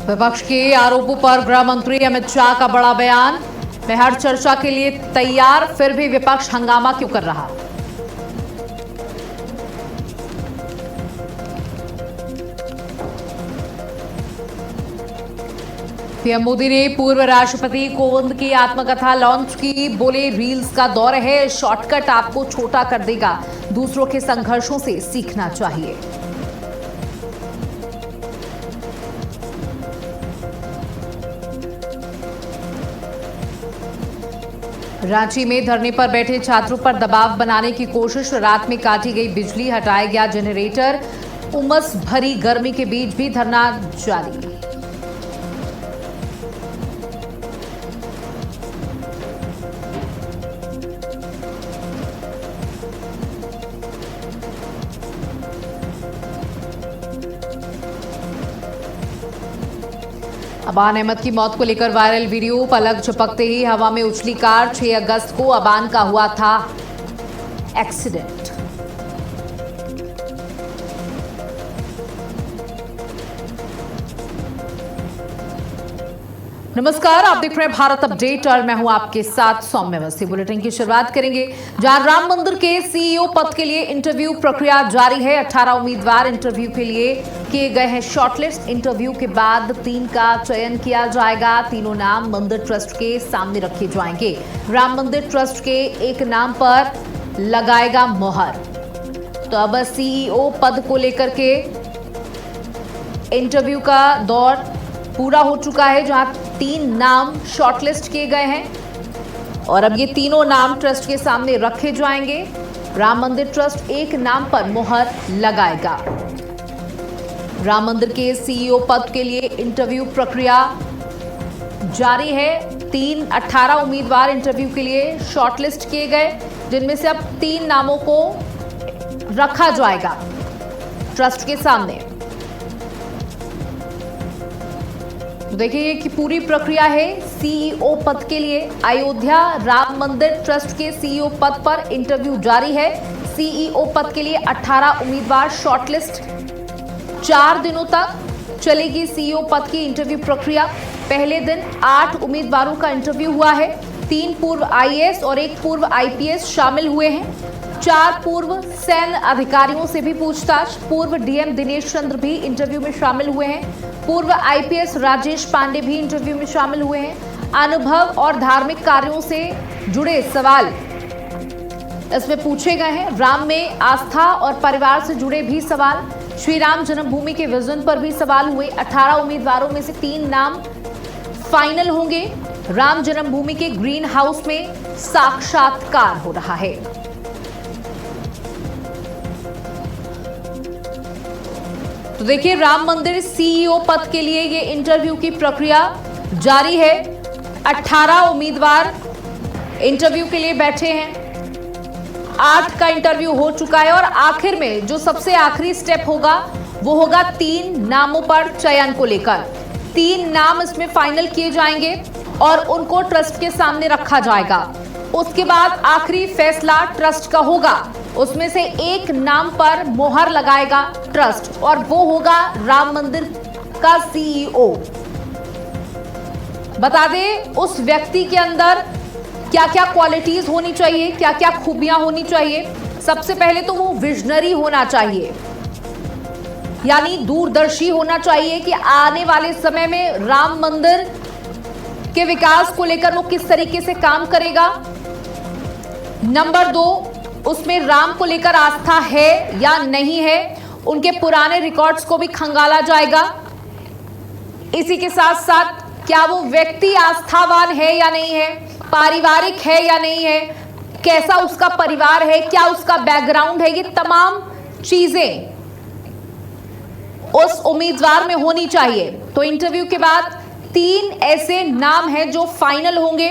विपक्ष के आरोपों पर गृह मंत्री अमित शाह का बड़ा बयान। मैं हर चर्चा के लिए तैयार, फिर भी विपक्ष हंगामा क्यों कर रहा। पीएम मोदी ने पूर्व राष्ट्रपति कोविंद की आत्मकथा लॉन्च की। बोले, रील्स का दौर है, शॉर्टकट आपको छोटा कर देगा, दूसरों के संघर्षों से सीखना चाहिए। रांची में धरने पर बैठे छात्रों पर दबाव बनाने की कोशिश। रात में काटी गई बिजली, हटाया गया जनरेटर। उमस भरी गर्मी के बीच भी धरना जारी। अबान अहमद की मौत को लेकर वायरल वीडियो। पलक झपकते ही हवा में उछली कार। 6 अगस्त को अबान का हुआ था एक्सीडेंट। नमस्कार, आप देख रहे हैं भारत अपडेट और मैं हूं आपके साथ सौम्य अवस्थी। बुलेटिन की शुरुआत करेंगे जहां राम मंदिर के सीईओ पद के लिए इंटरव्यू प्रक्रिया जारी है। 18 उम्मीदवार इंटरव्यू के लिए किए गए हैं शॉर्टलिस्ट। इंटरव्यू के बाद 3 का चयन किया जाएगा। तीनों नाम मंदिर ट्रस्ट के सामने रखे जाएंगे। राम मंदिर ट्रस्ट के एक नाम पर लगाएगा मोहर। तो अब सीईओ पद को लेकर के इंटरव्यू का दौर पूरा हो चुका है, जहां 3 नाम शॉर्टलिस्ट किए गए हैं और अब ये तीनों नाम ट्रस्ट के सामने रखे जाएंगे। राम मंदिर ट्रस्ट एक नाम पर मोहर लगाएगा। राम मंदिर के सीईओ पद के लिए इंटरव्यू प्रक्रिया जारी है। 18 उम्मीदवार इंटरव्यू के लिए शॉर्टलिस्ट किए गए, जिनमें से अब 3 नामों को रखा जाएगा ट्रस्ट के सामने। तो देखिए कि पूरी प्रक्रिया है सीईओ पद के लिए। अयोध्या राम मंदिर ट्रस्ट के सीईओ पद पर इंटरव्यू जारी है। सीईओ पद के लिए 18 उम्मीदवार शॉर्टलिस्ट। 4 दिनों तक चलेगी सीईओ पद की इंटरव्यू प्रक्रिया। पहले दिन 8 उम्मीदवारों का इंटरव्यू हुआ है। 3 पूर्व आईएएस और 1 पूर्व आईपीएस शामिल हुए हैं। 4 पूर्व सैन्य अधिकारियों से भी पूछताछ। पूर्व डीएम दिनेश चंद्र भी इंटरव्यू में शामिल हुए हैं। पूर्व आईपीएस राजेश पांडे भी इंटरव्यू में शामिल हुए हैं। अनुभव और धार्मिक कार्यों से जुड़े सवाल इसमें पूछे गए हैं। राम में आस्था और परिवार से जुड़े भी सवाल। श्री राम जन्मभूमि के विजन पर भी सवाल हुए। 18 उम्मीदवारों में से 3 नाम फाइनल होंगे। राम जन्मभूमि के ग्रीन हाउस में साक्षात्कार हो रहा है। तो देखिए, राम मंदिर सीईओ पद के लिए ये इंटरव्यू की प्रक्रिया जारी है। 18 उम्मीदवार इंटरव्यू के लिए बैठे हैं। 8 का इंटरव्यू हो चुका है और आखिर में जो सबसे आखिरी स्टेप होगा वो होगा 3 नामों पर चयन को लेकर। 3 नाम इसमें फाइनल किए जाएंगे और उनको ट्रस्ट के सामने रखा जाएगा। उसके बाद आखिरी फैसला ट्रस्ट का होगा। उसमें से एक नाम पर मोहर लगाएगा ट्रस्ट और वो होगा राम मंदिर का सीईओ। बता दें, उस व्यक्ति के अंदर क्या क्या क्वालिटीज होनी चाहिए, क्या क्या खूबियां होनी चाहिए। सबसे पहले तो वो विजनरी होना चाहिए, यानी दूरदर्शी होना चाहिए कि आने वाले समय में राम मंदिर के विकास को लेकर वो किस तरीके से काम करेगा। नंबर 2, उसमें राम को लेकर आस्था है या नहीं है, उनके पुराने रिकॉर्ड्स को भी खंगाला जाएगा। इसी के साथ साथ क्या वो व्यक्ति आस्थावान है या नहीं है, पारिवारिक है या नहीं है, कैसा उसका परिवार है, क्या उसका बैकग्राउंड है, ये तमाम चीजें उस उम्मीदवार में होनी चाहिए। तो इंटरव्यू के बाद 3 ऐसे नाम हैं जो फाइनल होंगे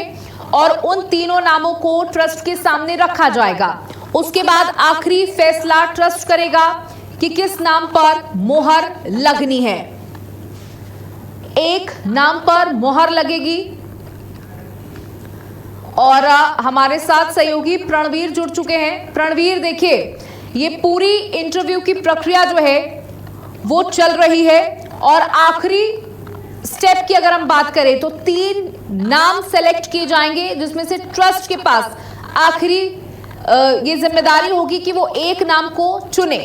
और उन तीनों नामों को ट्रस्ट के सामने रखा जाएगा। उसके बाद आखिरी फैसला ट्रस्ट करेगा कि किस नाम पर मोहर लगनी है। एक नाम पर मोहर लगेगी और हमारे साथ सहयोगी प्रणवीर जुड़ चुके हैं। प्रणवीर, देखिए, ये पूरी इंटरव्यू की प्रक्रिया जो है वो चल रही है और आखिरी स्टेप की अगर हम बात करें तो 3 नाम सेलेक्ट किए जाएंगे, जिसमें से ट्रस्ट के पास आखिरी ये जिम्मेदारी होगी कि वो एक नाम को चुने।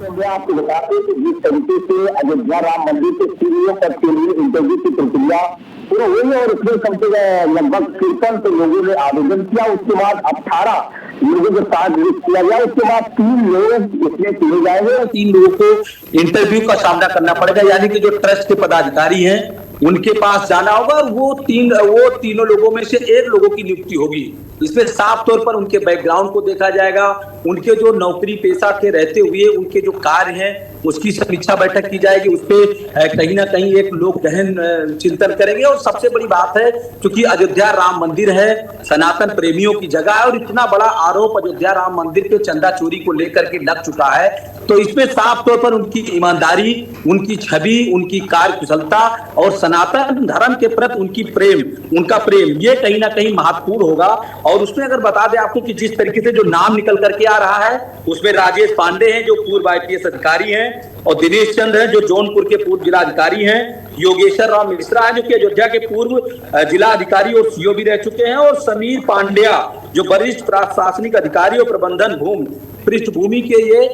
मैं आपको बता दें कि जिस तरीके से अयोध्या राम मंदिर के सीईओ पद के लिए इंटरव्यू की प्रक्रिया पूरा हुई है और इसमें कम से कम लगभग 53 लोगों ने आवेदन किया। उसके बाद 18 लोगों के साथ लिस्ट किया गया। उसके बाद 3 लोग इसमें चुने जाएंगे और 3 लोगों को इंटरव्यू का सामना करना पड़ेगा, यानी कि जो ट्रस्ट के पदाधिकारी हैं उनके पास जाना होगा और वो तीनों लोगों में से 1 लोगों की नियुक्ति होगी। इसमें साफ तौर पर उनके बैकग्राउंड को देखा जाएगा, उनके जो नौकरी पेशा के रहते हुए उनके जो कार्य हैं उसकी समीक्षा बैठक की जाएगी। उस पर कहीं ना कहीं एक लोग गहन चिंतन करेंगे। और सबसे बड़ी बात है, क्योंकि अयोध्या राम मंदिर है, सनातन प्रेमियों की जगह है और इतना बड़ा आरोप अयोध्या राम मंदिर के चंदा चोरी को लेकर के लग चुका है, तो इसमें साफ तौर पर उनकी ईमानदारी, उनकी छवि, उनकी कार्य कुशलता और सनातन धर्म के प्रति उनका प्रेम ये कहीं ना कहीं महत्वपूर्ण होगा। और उसमें अगर बता दें आपको कि जिस तरीके से जो नाम निकल करके आ रहा है उसमें राजेश पांडे हैं जो पूर्व IPS अधिकारी हैं, और दिनेश चंद्र हैं जो जौनपुर के पूर्व जिलाधिकारी हैं, योगेश्वर राम मिश्रा हैं जो कि अयोध्या के पूर्व जिला अधिकारी और CO भी रह चुके हैं, और समीर पांड्या जो वरिष्ठ प्रशासनिक अधिकारी और प्रबंधन पृष्ठभूमि के ये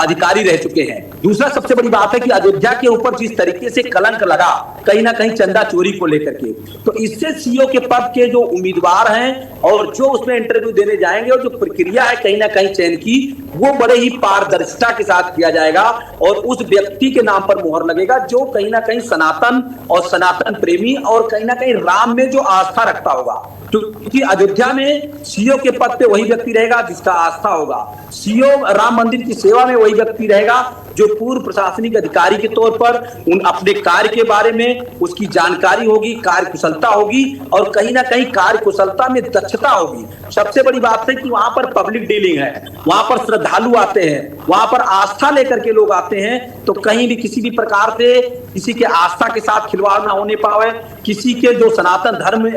अधिकारी रह चुके हैं। दूसरा सबसे बड़ी बात है कि अयोध्या के ऊपर जिस तरीके से कलंक लगा कहीं ना कहीं चंदा चोरी को लेकर के, तो इससे CO के पद के जो उम्मीदवार हैं और जो उसमें इंटरव्यू देने जाएंगे और जो प्रक्रिया है कहीं ना कहीं चयन की, वो बड़े ही पारदर्शिता के साथ किया जाएगा और उस व्यक्ति के नाम पर मोहर लगेगा जो कहीं ना कहीं सनातन और सनातन प्रेमी और कहीं ना कहीं राम में जो आस्था रखता होगा। क्योंकि अयोध्या में CO के पद पे वही व्यक्ति रहेगा जिसका आस्था होगा, CO राम मंदिर की सेवा में वही व्यक्ति रहेगा जो पूर्व प्रशासनिक अधिकारी के तौर पर उन अपने कार्य के बारे में उसकी जानकारी होगी, कार्य कुशलता होगी और कहीं ना कहीं कार्य कुशलता में दक्षता होगी। सबसे बड़ी बात है कि वहां पर पब्लिक डीलिंग है, वहां पर श्रद्धालु आते हैं, वहां पर आस्था लेकर के लोग आते हैं, तो कहीं भी किसी भी प्रकार से किसी के आस्था के साथ खिलवाड़ ना होने पावे, किसी के जो सनातन धर्म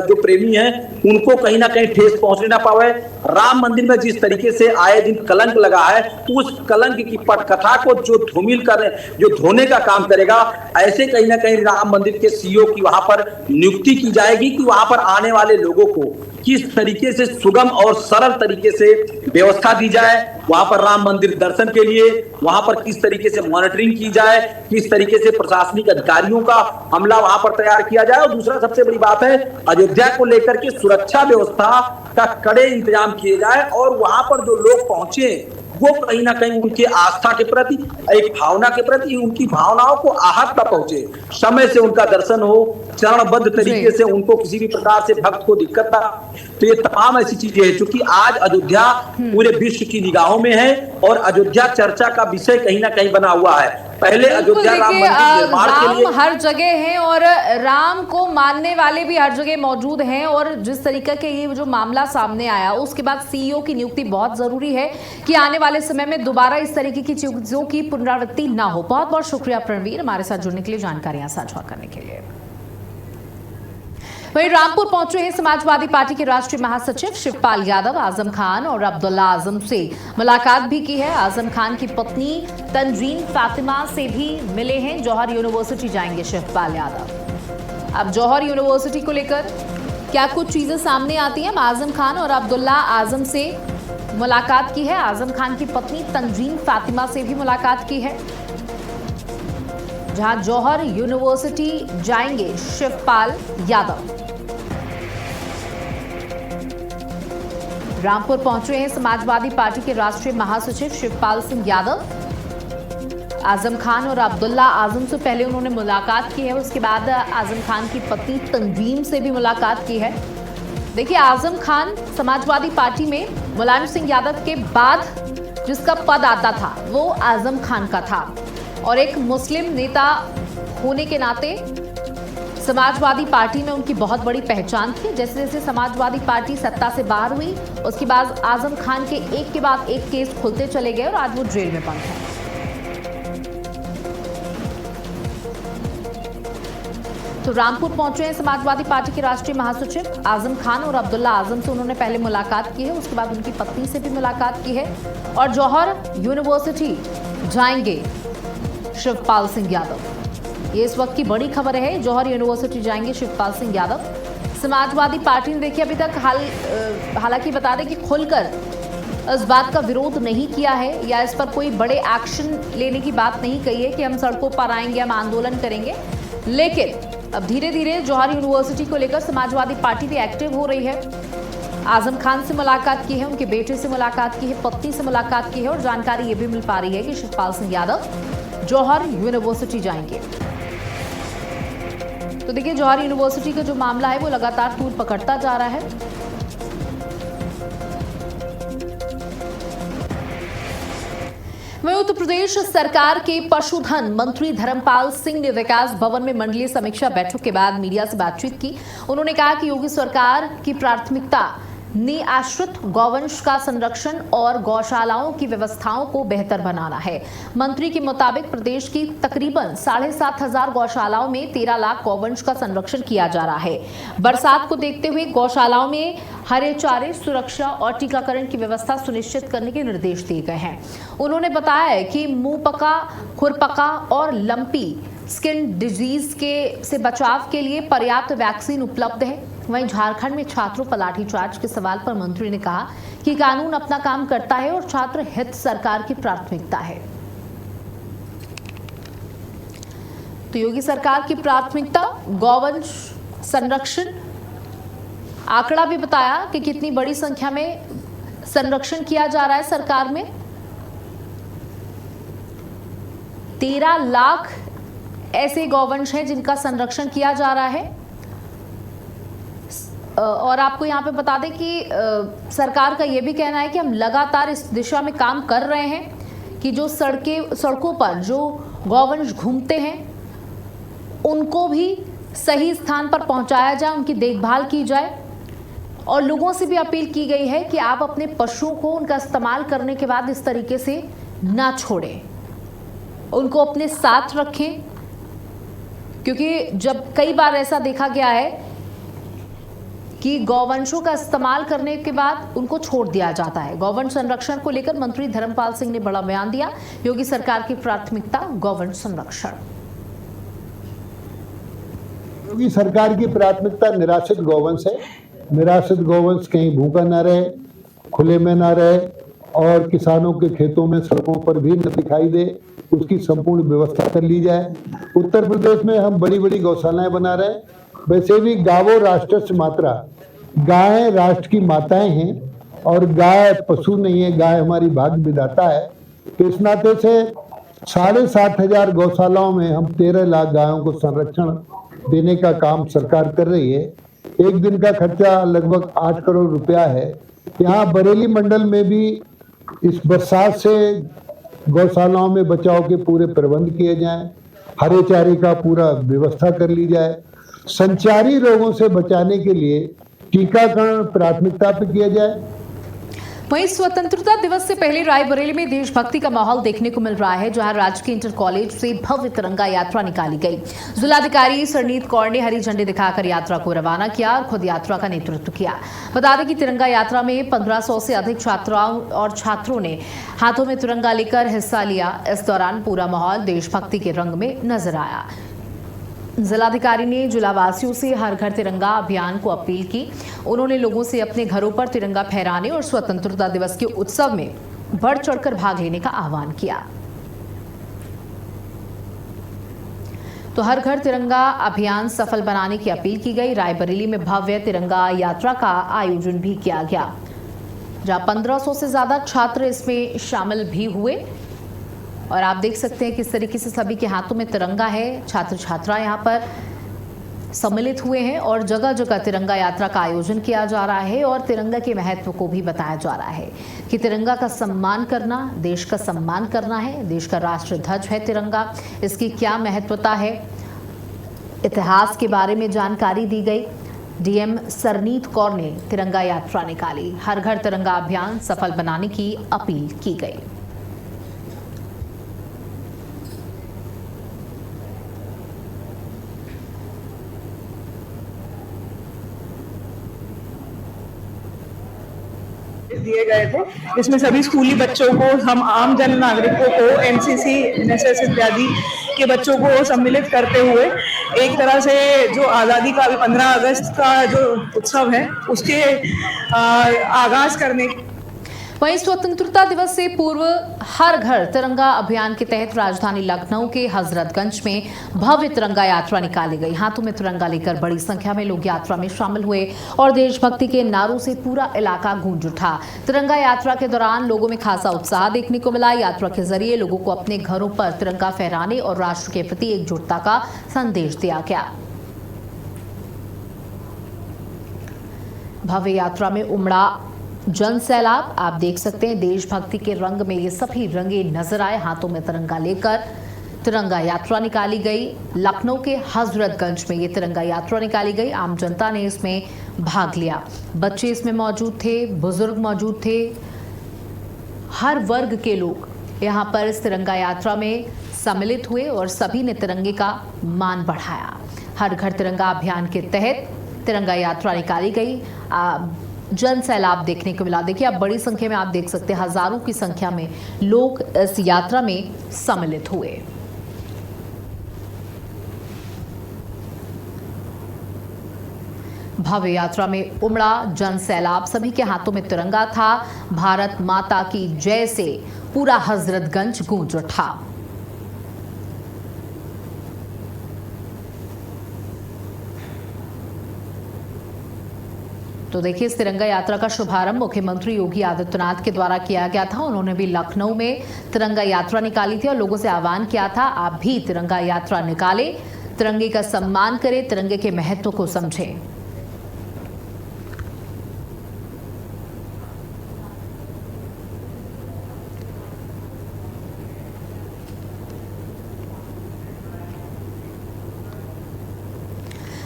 जो प्रेमी हैं उनको कहीं ना कहीं ठेस पहुंचने ना पावे। राम मंदिर में जिस तरीके से आए दिन कलंक लगा है, उस कलंक की पटकथा को जो धूमिल कर जो धोने का काम करेगा, ऐसे कहीं ना कहीं राम मंदिर के CEO की वहां पर नियुक्ति की जाएगी कि वहां पर आने वाले लोगों को किस तरीके से सुगम और सरल तरीके से व्यवस्था दी जाए, वहां पर राम मंदिर दर्शन के लिए वहां पर किस तरीके से मॉनिटरिंग की जाए, किस तरीके से प्रशासनिक अधिकारियों का अमला वहां पर तैयार किया जाए। और दूसरा सबसे बड़ी बात है, अयोध्या को लेकर के सुरक्षा व्यवस्था का कड़े इंतजाम किए जाए और वहां पर जो लोग पहुंचे वो कहीं ना कहीं उनके आस्था के प्रति, एक भावना के प्रति, उनकी भावनाओं को आहत न पहुंचे, समय से उनका दर्शन हो, चरणबद्ध तरीके से उनको किसी भी प्रकार से भक्त को दिक्कत ना। तो ये तमाम ऐसी चीजें हैं क्योंकि आज अयोध्या पूरे विश्व की निगाहों में है और अयोध्या चर्चा का विषय कहीं ना कहीं बना हुआ है। पहले अयोध्या राम मंदिर निर्माण के लिए हर जगह हैं और राम को मानने वाले भी हर जगह मौजूद हैं, और जिस तरीके के ये जो मामला सामने आया उसके बाद CEO की नियुक्ति बहुत जरूरी है कि आने वाले समय में दोबारा इस तरीके की चीजों की पुनरावृत्ति ना हो। बहुत बहुत शुक्रिया प्रणवीर, हमारे साथ जुड़ने के लिए, जानकारियां साझा करने के लिए। वहीं रामपुर पहुंचे हैं समाजवादी पार्टी के राष्ट्रीय महासचिव शिवपाल यादव। आजम खान और अब्दुल्ला आजम से मुलाकात भी की है। आजम खान की पत्नी तंजीन फातिमा से भी मिले हैं। जौहर यूनिवर्सिटी जाएंगे शिवपाल यादव। अब जौहर यूनिवर्सिटी को लेकर क्या कुछ चीजें सामने आती हैं। आजम खान और अब्दुल्ला आजम से मुलाकात की है। आजम खान की पत्नी तंजीन फातिमा से भी मुलाकात की है। जहां जौहर यूनिवर्सिटी जाएंगे शिवपाल यादव। रामपुर पहुंचे हैं समाजवादी पार्टी के राष्ट्रीय महासचिव शिवपाल सिंह यादव। आजम खान और अब्दुल्ला आजम से पहले उन्होंने मुलाकात की है, उसके बाद आजम खान की पत्नी तंजीम से भी मुलाकात की है। देखिए, आजम खान समाजवादी पार्टी में मुलायम सिंह यादव के बाद जिसका पद आता था वो आजम खान का था, और एक मुस्लिम नेता होने के नाते समाजवादी पार्टी में उनकी बहुत बड़ी पहचान थी। जैसे जैसे समाजवादी पार्टी सत्ता से बाहर हुई उसके बाद आजम खान के एक के बाद एक केस खुलते चले गए और आज वो जेल में बंद हैं। तो रामपुर पहुंचे हैं समाजवादी पार्टी के राष्ट्रीय महासचिव। आजम खान और अब्दुल्ला आजम से उन्होंने पहले मुलाकात की है, उसके बाद उनकी पत्नी से भी मुलाकात की है, और जौहर यूनिवर्सिटी जाएंगे शिवपाल सिंह यादव। ये इस वक्त की बड़ी खबर है। जौहर यूनिवर्सिटी जाएंगे शिवपाल सिंह यादव। समाजवादी पार्टी ने देखिए अभी तक हालांकि बता दें कि खुलकर इस बात का विरोध नहीं किया है या इस पर कोई बड़े एक्शन लेने की बात नहीं कही है कि हम सड़कों पर आएंगे, हम आंदोलन करेंगे। लेकिन अब धीरे धीरे जौहर यूनिवर्सिटी को लेकर समाजवादी पार्टी भी एक्टिव हो रही है। आजम खान से मुलाकात की है, उनके बेटे से मुलाकात की है, पत्नी से मुलाकात की है और जानकारी ये भी मिल पा रही है कि शिवपाल सिंह यादव जौहर यूनिवर्सिटी जाएंगे। तो देखिए जौहर यूनिवर्सिटी का जो मामला है वो लगातार तूल पकड़ता जा रहा है। वहीं उत्तर प्रदेश सरकार के पशुधन मंत्री धर्मपाल सिंह ने विकास भवन में मंडलीय समीक्षा बैठक के बाद मीडिया से बातचीत की। उन्होंने कहा कि योगी सरकार की प्राथमिकता निआश्रित गौवंश का संरक्षण और गौशालाओं की व्यवस्थाओं को बेहतर बनाना है। मंत्री के मुताबिक प्रदेश की तकरीबन 7,500 गौशालाओं में 13 लाख गौवंश का संरक्षण किया जा रहा है। बरसात को देखते हुए गौशालाओं में हरे चारे, सुरक्षा और टीकाकरण की व्यवस्था सुनिश्चित करने के निर्देश दिए गए हैं। उन्होंने बताया कि मुंह पका, खुरपका और लंपी स्किन डिजीज से बचाव के लिए पर्याप्त वैक्सीन उपलब्ध है। वहीं झारखंड में छात्रों पर लाठीचार्ज के सवाल पर मंत्री ने कहा कि कानून अपना काम करता है और छात्र हित सरकार की प्राथमिकता है। तो योगी सरकार की प्राथमिकता गौवंश संरक्षण, आंकड़ा भी बताया कि कितनी बड़ी संख्या में संरक्षण किया जा रहा है सरकार में। 13 लाख ऐसे गौवंश हैं जिनका संरक्षण किया जा रहा है। और आपको यहाँ पे बता दें कि सरकार का ये भी कहना है कि हम लगातार इस दिशा में काम कर रहे हैं कि जो सड़कों पर जो गौवंश घूमते हैं उनको भी सही स्थान पर पहुंचाया जाए, उनकी देखभाल की जाए। और लोगों से भी अपील की गई है कि आप अपने पशुओं को उनका इस्तेमाल करने के बाद इस तरीके से ना छोड़ें, उनको अपने साथ रखें, क्योंकि जब कई बार ऐसा देखा गया है कि गौवंशों का इस्तेमाल करने के बाद उनको छोड़ दिया जाता है। गौवंश संरक्षण को लेकर मंत्री धर्मपाल सिंह ने बड़ा बयान दिया। योगी सरकार की प्राथमिकता गौवंश संरक्षण। योगी सरकार की प्राथमिकता निराश्रित गौवंश है। निराश्रित गौवंश कहीं भूखा ना रहे, खुले में ना रहे और किसानों के खेतों में सड़कों पर भी न दिखाई दे, उसकी संपूर्ण व्यवस्था कर ली जाए। उत्तर प्रदेश में हम बड़ी बड़ी गौशालाएं बना रहे हैं। वैसे भी गावो राष्ट्रस्य मातरा, गाय राष्ट्र की माताएं हैं और गाय पशु नहीं है, गाय हमारी भाग्य विधाता है। तो इस नाते से 7,500 गौशालाओं में हम 13 लाख गायों को संरक्षण देने का काम सरकार कर रही है। एक दिन का खर्चा लगभग 8 करोड़ रुपया है। यहाँ बरेली मंडल में भी इस बरसात से गौशालाओं में बचाव के पूरे प्रबंध किए जाएं, हरे चारे का पूरा व्यवस्था कर ली जाए, संचारी रोगों से बचाने के लिए टीकाकरण प्राथमिकता पे किया जाए। वहीं स्वतंत्रता दिवस से पहले रायबरेली में देशभक्ति का माहौल देखने को मिल रहा है, जहां राजकीय इंटर कॉलेज से भव्य तिरंगा यात्रा निकाली गई। जिलाधिकारी सरनीत कौर ने हरी झंडी दिखाकर यात्रा को रवाना किया और खुद यात्रा का नेतृत्व किया। बता दें कि तिरंगा यात्रा में 1500 से अधिक छात्राओं और छात्रों ने हाथों में तिरंगा लेकर हिस्सा लिया। इस दौरान पूरा माहौल देशभक्ति के रंग में नजर आया। जिलाधिकारी ने जिलावासियों से हर घर तिरंगा अभियान को अपील की। उन्होंने लोगों से अपने घरों पर तिरंगा फहराने और स्वतंत्रता दिवस के उत्सव में बढ़ चढ़कर भाग लेने का आह्वान किया। तो हर घर तिरंगा अभियान सफल बनाने की अपील की गई। रायबरेली में भव्य तिरंगा यात्रा का आयोजन भी किया गया, जहां 1500 से ज्यादा छात्र इसमें शामिल भी हुए। और आप देख सकते हैं किस तरीके से सभी के हाथों में तिरंगा है। छात्र छात्रा यहाँ पर सम्मिलित हुए हैं और जगह जगह तिरंगा यात्रा का आयोजन किया जा रहा है और तिरंगा के महत्व को भी बताया जा रहा है कि तिरंगा का सम्मान करना देश का सम्मान करना है। देश का राष्ट्र ध्वज है तिरंगा, इसकी क्या महत्वता है, इतिहास के बारे में जानकारी दी गई। डीएम सरनीत कौर ने तिरंगा यात्रा निकाली। हर घर तिरंगा अभियान सफल बनाने की अपील की गई। दिए गए थे। इसमें सभी स्कूली बच्चों को, हम आम जन नागरिकों को, एनसीसी, एनएसएस इत्यादि के बच्चों को सम्मिलित करते हुए एक तरह से जो आज़ादी का 15 अगस्त का जो उत्सव है उसके आगाज करने। वहीं स्वतंत्रता दिवस से पूर्व हर घर तिरंगा अभियान के तहत राजधानी लखनऊ के हजरतगंज में भव्य तिरंगा यात्रा निकाली गई। हाथों में तिरंगा लेकर बड़ी संख्या में लोग यात्रा में शामिल हुए और देशभक्ति के नारों से पूरा इलाका गूंज उठा। तिरंगा यात्रा के दौरान लोगों में खासा उत्साह देखने को मिला। यात्रा के जरिए लोगों को अपने घरों पर तिरंगा फहराने और राष्ट्र के प्रति एकजुटता का संदेश दिया गया। भव्य यात्रा में उमड़ा जन सैलाब। आप देख सकते हैं देशभक्ति के रंग में ये सभी रंगे नजर आए। हाथों में तिरंगा लेकर तिरंगा यात्रा निकाली गई। लखनऊ के हजरतगंज में ये तिरंगा यात्रा निकाली गई। आम जनता ने इसमें भाग लिया। बच्चे इसमें मौजूद थे, बुजुर्ग मौजूद थे, हर वर्ग के लोग यहाँ पर इस तिरंगा यात्रा में सम्मिलित हुए और सभी ने तिरंगे का मान बढ़ाया। हर घर तिरंगा अभियान के तहत तिरंगा यात्रा निकाली गई। जन सैलाब देखने को मिला। देखिए, आप बड़ी संख्या में आप देख सकते हैं, हजारों की संख्या में लोग इस यात्रा में सम्मिलित हुए। भव्य यात्रा में उमड़ा जन सैलाब। सभी के हाथों में तिरंगा था। भारत माता की जय से पूरा हजरतगंज गूंज उठा। तो देखिए, इस तिरंगा यात्रा का शुभारंभ मुख्यमंत्री योगी आदित्यनाथ के द्वारा किया गया था। उन्होंने भी लखनऊ में तिरंगा यात्रा निकाली थी और लोगों से आह्वान किया था, आप भी तिरंगा यात्रा निकालें, तिरंगे का सम्मान करें, तिरंगे के महत्व को समझें।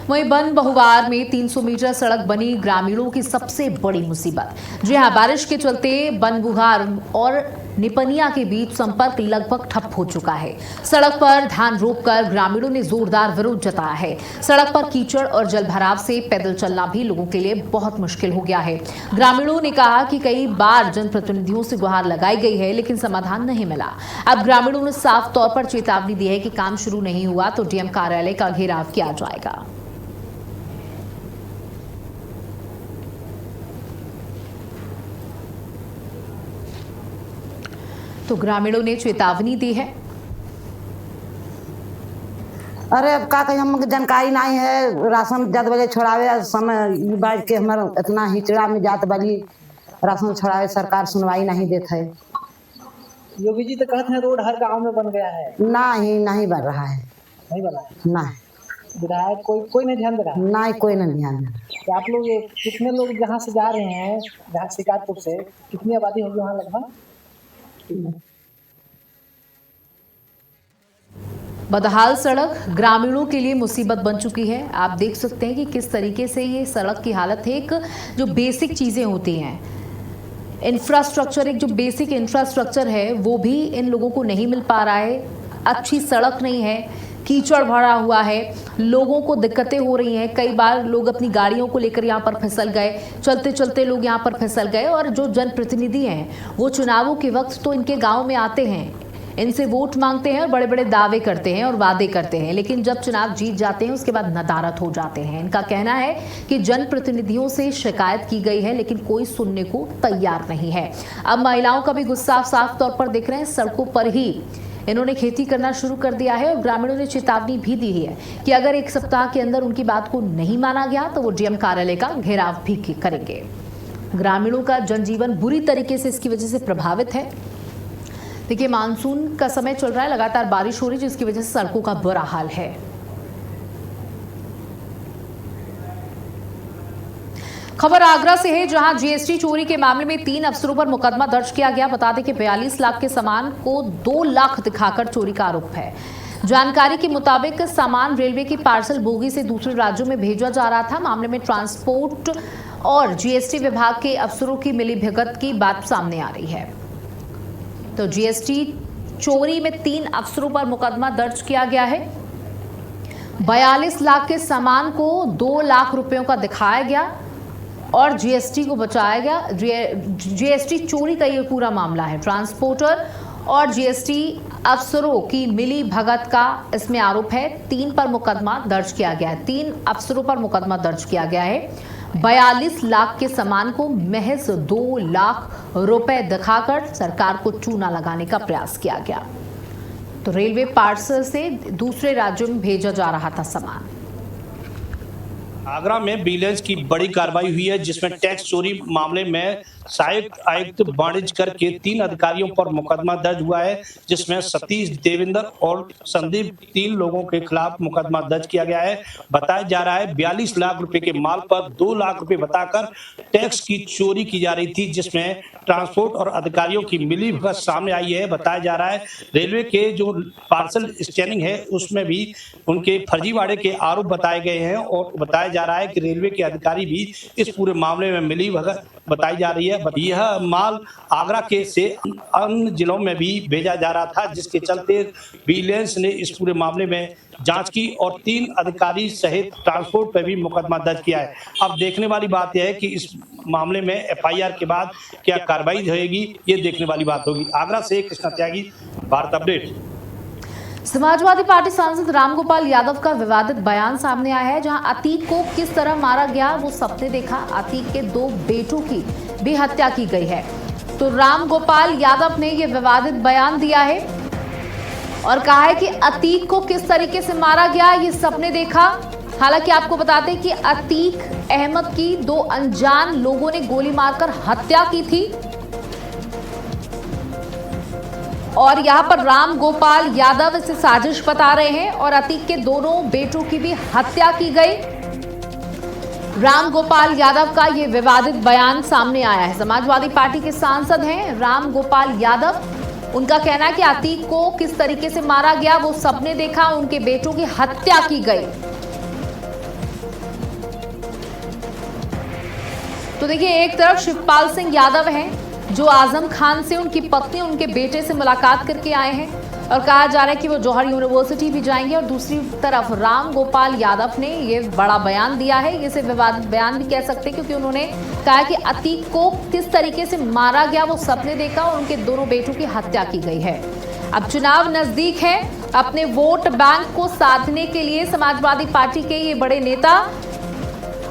वहीं बन बहुवार में 300 मीटर सड़क बनी ग्रामीणों की सबसे बड़ी मुसीबत। जी हां, बारिश के चलते बन बुहार और निपनिया के बीच संपर्क लगभग ठप हो चुका है। सड़क पर धान रोककर ग्रामीणों ने जोरदार विरोध जताया है। सड़क पर कीचड़ और जलभराव से पैदल चलना भी लोगों के लिए बहुत मुश्किल हो गया है। ग्रामीणों ने कहा कि कई बार जनप्रतिनिधियों से गुहार लगाई गई है लेकिन समाधान नहीं मिला। अब ग्रामीणों ने साफ तौर पर चेतावनी दी है कि काम शुरू नहीं हुआ तो डीएम कार्यालय का घेराव किया जाएगा। तो ग्रामीणों ने चेतावनी दी है। अरे अब का कहीं हमको जानकारी नहीं है। राशन जात बजे छोड़ावे समय बाज के हमारा इतना हिचड़ा में जात बली राशन छोड़ावे, सरकार सुनवाई नहीं देता है। योगी जी तो कहते हैं रोड हर गांव में बन गया है। नहीं बन रहा है। नहीं बना? नहीं। विधायक कोई नहीं ध्यान दे रहा? नहीं, कोई नहीं ध्यान दे रहा। तो आप लोग कितने लोग जहाँ से जा रहे हैं, जहाँ शिकारपुर से कितनी आबादी होगी वहाँ लगभग? बदहाल सड़क ग्रामीणों के लिए मुसीबत बन चुकी है। आप देख सकते हैं कि किस तरीके से ये सड़क की हालत है। एक जो बेसिक चीजें होती हैं, इंफ्रास्ट्रक्चर, एक जो बेसिक इंफ्रास्ट्रक्चर है वो भी इन लोगों को नहीं मिल पा रहा है। अच्छी सड़क नहीं है, कीचड़ भरा हुआ है, लोगों को दिक्कतें हो रही हैं। कई बार लोग अपनी गाड़ियों को लेकर यहाँ पर फिसल गए, चलते चलते लोग यहाँ पर फिसल गए। और जो जनप्रतिनिधि हैं वो चुनावों के वक्त तो इनके गांव में आते हैं, इनसे वोट मांगते हैं और बड़े बड़े दावे करते हैं और वादे करते हैं, लेकिन जब चुनाव जीत जाते हैं उसके बाद नदारत हो जाते हैं। इनका कहना है कि जनप्रतिनिधियों से शिकायत की गई है लेकिन कोई सुनने को तैयार नहीं है। अब महिलाओं का भी गुस्सा साफ तौर पर दिख रहे हैं। सड़कों पर ही इन्होंने खेती करना शुरू कर दिया है और ग्रामीणों ने चेतावनी भी दी है कि अगर एक सप्ताह के अंदर उनकी बात को नहीं माना गया तो वो डीएम कार्यालय का घेराव भी करेंगे। ग्रामीणों का जनजीवन बुरी तरीके से इसकी वजह से प्रभावित है। देखिए, मानसून का समय चल रहा है, लगातार बारिश हो रही है जिसकी वजह से सड़कों का बुरा हाल है। खबर आगरा से है जहां जीएसटी चोरी के मामले में 3 अफसरों पर मुकदमा दर्ज किया गया। बता दें कि 42 लाख के सामान को 2 लाख दिखाकर चोरी का आरोप है। जानकारी के मुताबिक सामान रेलवे की पार्सल बोगी से दूसरे राज्यों में भेजा जा रहा था। मामले में ट्रांसपोर्ट और जीएसटी विभाग के अफसरों की मिलीभगत की बात सामने आ रही है। तो जीएसटी चोरी में 3 अफसरों पर मुकदमा दर्ज किया गया है। 42 लाख के सामान को 2 लाख रुपयों का दिखाया गया और जीएसटी को बचाया गया। जीएसटी चोरी का ये पूरा मामला है। ट्रांसपोर्टर और जीएसटी अफसरों की मिली भगत का इसमें आरोप है। 3 पर मुकदमा दर्ज किया गया है। 3 अफसरों पर मुकदमा दर्ज किया गया है। 42 लाख के सामान को महज 2 लाख रुपए दिखाकर सरकार को चूना लगाने का प्रयास किया गया। तो रेलवे पार्सल से दूसरे राज्यों में भेजा जा रहा था सामान। आगरा में विजिलेंस की बड़ी कार्रवाई हुई है, जिसमें टैक्स चोरी मामले में सहायक आयुक्त वाणिज्य कर के 3 अधिकारियों पर मुकदमा दर्ज हुआ है, जिसमें सतीश, देवेंद्र और संदीप 3 लोगों के खिलाफ मुकदमा दर्ज किया गया है। बताया जा रहा है 42 लाख रुपए के माल पर 2 लाख रुपए बताकर टैक्स की चोरी की जा रही थी, जिसमें ट्रांसपोर्ट और अधिकारियों की मिली भगत सामने आई है। बताया जा रहा है रेलवे के जो पार्सल स्कैनिंग है उसमें भी उनके फर्जीवाड़े के आरोप बताए गए हैं और बताया जा रहा है कि रेलवे के अधिकारी भी इस पूरे मामले में मिली भगत बताई जा रही है। यह माल आगरा के से अन्य जिलों में भी भेजा जा रहा था, जिसके चलते विजिलेंस ने इस पूरे मामले में जांच की और 3 अधिकारी सहित ट्रांसपोर्ट पर भी मुकदमा दर्ज किया है। अब देखने वाली बात यह है कि इस मामले में एफआईआर के बाद क्या कार्रवाई होगी, ये देखने वाली बात होगी। आगरा से कृष्णा त्यागी, भारत अपडेट। समाजवादी पार्टी सांसद रामगोपाल यादव का विवादित बयान सामने आया है, जहां अतीक को किस तरह मारा गया वो सबने देखा। अतीक के 2 बेटों की भी हत्या की गई है। तो रामगोपाल यादव ने ये विवादित बयान दिया है और कहा है कि अतीक को किस तरीके से मारा गया ये सबने देखा। हालांकि आपको बताते हैं कि अतीक अहमद की 2 अनजान लोगों ने गोली मारकर हत्या की थी और यहां पर राम गोपाल यादव इसे साजिश बता रहे हैं और अतीक के दोनों बेटों की भी हत्या की गई। राम गोपाल यादव का ये विवादित बयान सामने आया है। समाजवादी पार्टी के सांसद हैं राम गोपाल यादव। उनका कहना है कि अतीक को किस तरीके से मारा गया वो सबने देखा, उनके बेटों की हत्या की गई। तो देखिए, एक तरफ शिवपाल सिंह यादव हैं जो आजम खान से, उनकी पत्नी, उनके बेटे से मुलाकात करके आए हैं और कहा जा रहा है कि वो जौहर यूनिवर्सिटी भी जाएंगे। और दूसरी तरफ राम गोपाल यादव ने ये बड़ा बयान दिया है, इसे विवादित बयान भी कह सकते हैं, क्योंकि उन्होंने कहा कि अतीक को किस तरीके से मारा गया वो सबने देखा और उनके दोनों बेटों की हत्या की गई है। अब चुनाव नजदीक है, अपने वोट बैंक को साधने के लिए समाजवादी पार्टी के ये बड़े नेता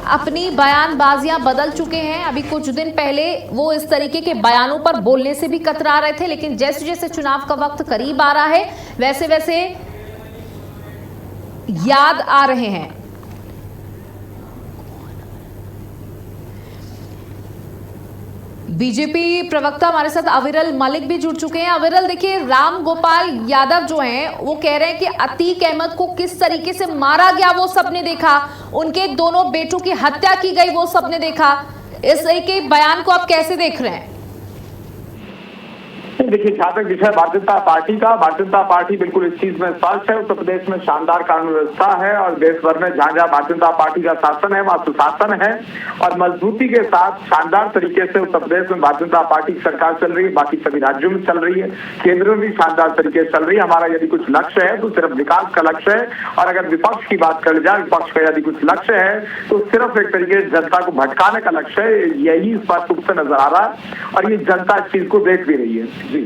अपनी बयानबाजियां बदल चुके हैं। अभी कुछ दिन पहले वो इस तरीके के बयानों पर बोलने से भी कतरा रहे थे, लेकिन जैसे जैसे चुनाव का वक्त करीब आ रहा है वैसे वैसे याद आ रहे हैं। बीजेपी प्रवक्ता हमारे साथ अविरल मलिक भी जुड़ चुके हैं। अविरल, देखिए, राम गोपाल यादव जो हैं वो कह रहे हैं कि अतीक अहमद को किस तरीके से मारा गया वो सबने देखा, उनके दोनों बेटों की हत्या की गई वो सबने देखा। इस तरीके के बयान को आप कैसे देख रहे हैं? देखिए, जहाँ तक विषय भारतीय जनता पार्टी का, भारतीय जनता पार्टी बिल्कुल इस चीज में स्पष्ट है। उत्तर प्रदेश में शानदार कानून व्यवस्था है और देश भर में जहाँ जहाँ भारतीय जनता पार्टी का शासन है वहाँ सुशासन है और मजबूती के साथ शानदार तरीके से उत्तर प्रदेश में भारतीय जनता पार्टी की सरकार चल रही है। बाकी सभी राज्यों में चल रही है, केंद्र में भी शानदार तरीके से चल रही है। हमारा यदि कुछ लक्ष्य है तो सिर्फ विकास का लक्ष्य है, और अगर विपक्ष की बात कर जाए, विपक्ष का यदि कुछ लक्ष्य है तो सिर्फ एक तरीके से जनता को भटकाने का लक्ष्य है। यही स्पष्ट रूप से नजर आ रहा है और ये जनता इस चीज को देख भी रही है। जी,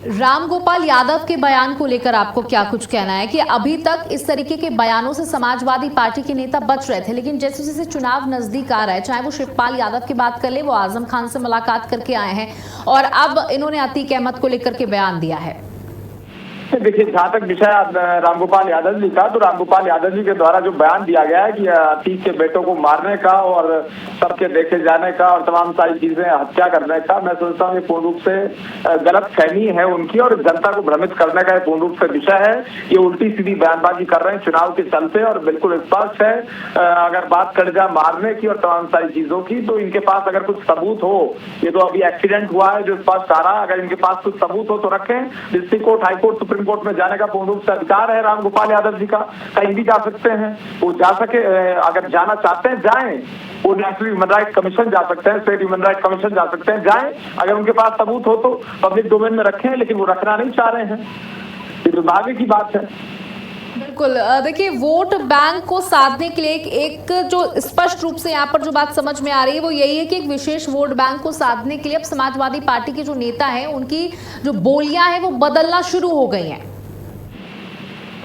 राम गोपाल यादव के बयान को लेकर आपको क्या कुछ कहना है कि अभी तक इस तरीके के बयानों से समाजवादी पार्टी के नेता बच रहे थे, लेकिन जैसे जैसे चुनाव नजदीक आ रहा है, चाहे वो शिवपाल यादव की बात कर ले, वो आजम खान से मुलाकात करके आए हैं और अब इन्होंने अतीक अहमद को लेकर के बयान दिया है। देखिए, जहाँ तक विषय रामगोपाल यादव जी का, तो रामगोपाल यादव जी के द्वारा जो बयान दिया गया है कि अतीक के बेटों को मारने का और सबके देखे जाने का और तमाम सारी चीजें हत्या करने का, मैं सोचता हूँ ये पूर्ण रूप से गलत फहमी है उनकी और जनता को भ्रमित करने का पूर्ण रूप से विषय है। ये उल्टी सीधी बयानबाजी कर रहे हैं चुनाव के चलते और बिल्कुल स्पष्ट है। अगर बात कर जाए मारने की और तमाम सारी चीजों की, तो इनके पास अगर कुछ सबूत हो, ये तो अभी एक्सीडेंट हुआ है जो स्पष्ट आ रहा है, अगर इनके पास कुछ सबूत हो तो रखें। District court, high court, supreme court में जाने का पूर्ण रूप से अधिकार है राम गोपाल यादव जी का, कहीं भी जा सकते हैं। वो जा सके, अगर जाना चाहते हैं जाएं, वो नेशनल ह्यूमन राइट कमीशन जा सकते हैं, स्टेट ह्यूमन राइट कमीशन जा सकते हैं, जाएं। अगर उनके पास सबूत हो तो पब्लिक डोमेन में रखें, लेकिन वो रखना नहीं चाह रहे हैं, ये दुर्भाग्य की बात है। बिल्कुल, देखिए वोट बैंक को साधने के लिए एक जो स्पष्ट रूप से यहाँ पर जो बात समझ में आ रही है वो यही है कि एक विशेष वोट बैंक को साधने के लिए अब समाजवादी पार्टी के जो नेता हैं उनकी जो बोलियां हैं वो बदलना शुरू हो गई हैं।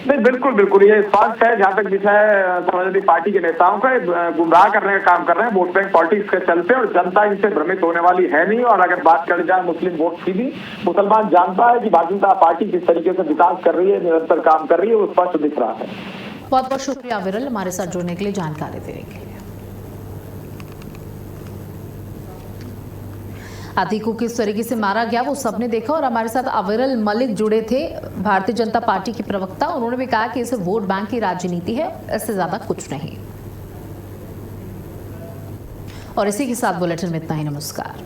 नहीं, बिल्कुल बिल्कुल ये स्पष्ट है। जहाँ तक विषय समाजवादी पार्टी के नेताओं का गुमराह करने का काम कर रहे हैं वोट बैंक पॉलिटिक्स के चलते, और जनता इनसे भ्रमित होने वाली है नहीं। और अगर बात करें जाए मुस्लिम वोट की भी, मुसलमान जानता है कि भारतीय जनता पार्टी किस तरीके से विकास कर रही है, निरंतर काम कर रही है, वो स्पष्ट दिख रहा है। बहुत बहुत शुक्रिया विरल, हमारे साथ जुड़ने के लिए, जानकारी देने के लिए। हाथी को किस तरीके से मारा गया वो सबने देखा, और हमारे साथ अविरल मलिक जुड़े थे, भारतीय जनता पार्टी के प्रवक्ता। उन्होंने भी कहा कि इसे वोट बैंक की राजनीति है, इससे ज्यादा कुछ नहीं। और इसी के साथ बुलेटिन में इतना ही। नमस्कार।